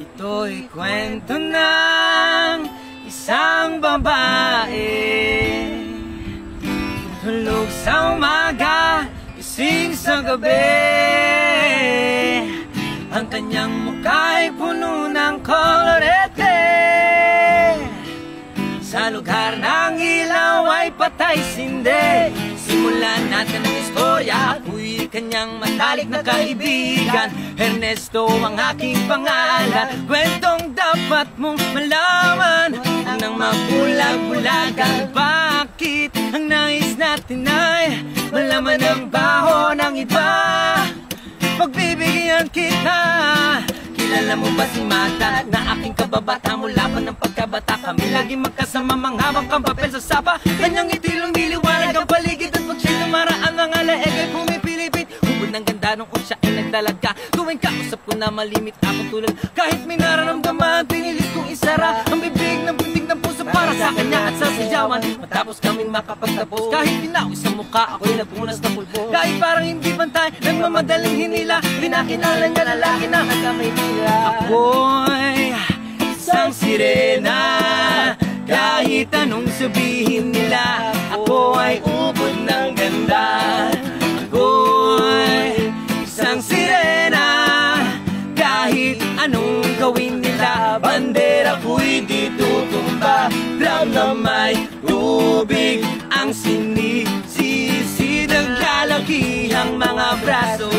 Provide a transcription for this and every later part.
Ito'y kwento ng isang babae, tulog sa umaga, gising sa gabi. Ang kanyang mukha'y puno ng kolorete. Sa lugar ng ilaw ay patay sindi. Simulan natin ang istorya. Ako'y kanyang matalik na kaibigan. Ernesto ang aking pangalan. Kwentong dapat mong malaman nang mabulag-bulagan. Bakit ang nais natin ay malaman ang baho ng iba? Pagbibigyan kita. Kilala mo ba si Mata na aking kababata? Mula pa ng pagkabata kami laging magkasama, manghabang kang papel sa sapa. Kanyang itilong niliwanag ang paligid at pag siya'y lumaraan mga leeg ay pumipilipit. Hubod ng ganda nung siya ay nagdalaga. Tuwing kausap ko na malimit akong tulad. Kahit may nararamdaman, pinilit kong isara ang bibig ng bunting ng puso para sa kanya at sa sayawan. Matapos kaming makapagtapos, kahit pinawis sa mukha ako'y napunas na pulbo. Kahit parang hindi pantay, nagmamadaling hinila, pinakilala niya lalaki na kasamay nila. Ako'y isang sirena, kahit anong sabihin nila. Ako ay ubod ng ganda. Ako'y isang sirena, kahit anong gawin nila. Bandera ko'y di tutumba, drum na may tubig ang sinisisi. Naglalakihang mga braso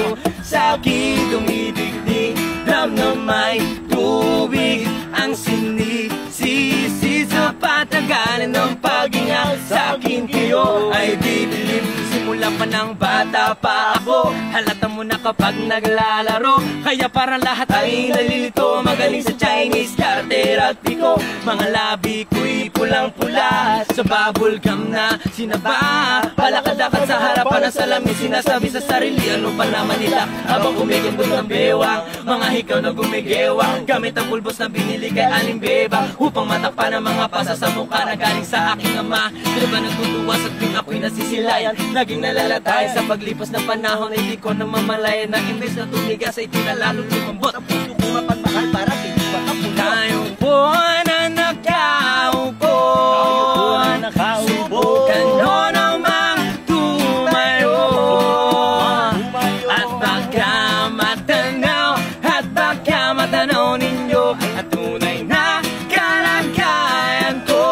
sa aking tumidigdig. Drum na may tubig ang sinisisi. Sa patagalan ng paghinga sa akin kayo ay bibilib. Simula pa ng bata pa ako, halata mo na kapag naglalaro. Kaya parang lahat ay nalilito. Magaling sa Chinese, kartera at piko. Mga labi ko'y pulang-pula sa bubble gum na sinaba. Palakad-lakad sa harapan ng salamin, sinasabi sa sarili ano pa naman nila. Habang kumikindot ng bewang, mga hikaw na gumigewang. Gamit ang pulbos na binili kay Aling Beba, upang matakpan ang mga pasa sa mukha na galing sa aking ama. Sino ba nagtutuwas at kung ako'y nasisilayan? Naging nalalatay sa paglipas ng panahon. Hindi ko na mamalayan na imbes na tumigas ay tinalalo lumambot. Ang puso ko mapagmahal para hindi makapuno. Tayo po na nakaupo, subukan nyo namang tumayo. At baka matanaw, at baka matanaw ninyo at tunay na kalagayan ko.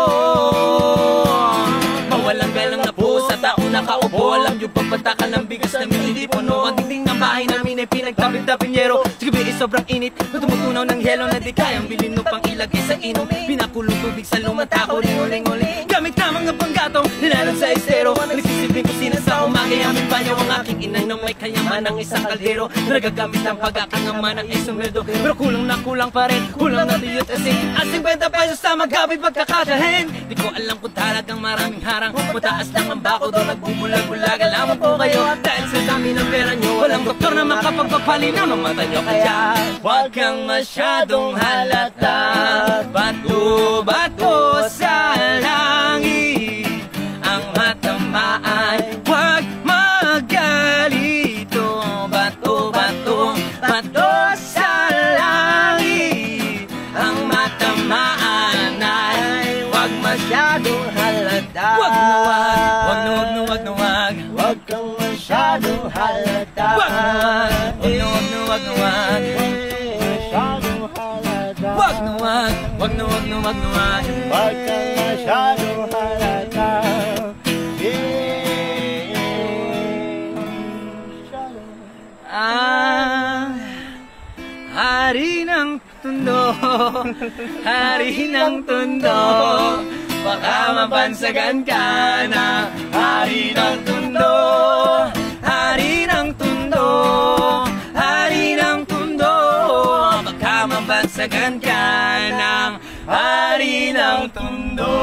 Mawalang galang na po sa taong nakaupo. Alam nyo bang patakan ng bigas namin hindi puno? Ang dingding ng bahay namin ay pinagtapit na pinyero. Sa gabi ay sobrang init na tumutunaw ng yelo na di kayang bilhin upang ilagay sa inom. Pinakulong tubig sa lumatako, ring-uling-uling. Gamit na mga panggatong nilalog sa estero. Nagsisilbing kusina sa umaga, aming banyo ang aking inang nang may kayaman ng isang kaldero. Nagagamit ang pagkakangama ng isang meldo. Pero kulang na kulang pa rin, kulang na tiyot asing. At 50 pesos sa magabi pagkakatahin. Di ko alam kung talagang maraming harang. Mataas lang ang bako doon nagbubulag-bulag. Alaman po kayo dahil sa dami ng pera nyo, walang doktor na makapagpapalinaw ng mata nyo. Kaya huwag kang masyadong halata. Bato-bato sa langit ang matamaan, huwag magalito. Bato-bato, bato sa langit ang matamaan ay huwag masyadong halata. Huwag na wag, wag na wag na wag, huwag kang masyadong halata. Wag na wag, wag na wag, masyadong halata. Wag na wag, wag na wag na wag na wag, huwag kang masyadong halata. Hari ng tundo, hari ng tundo, baka mabansagan ka na. Hari ng tundo, hari ng tundo, hari ng tundo, baka mabansagan ka ng hari ng tundo.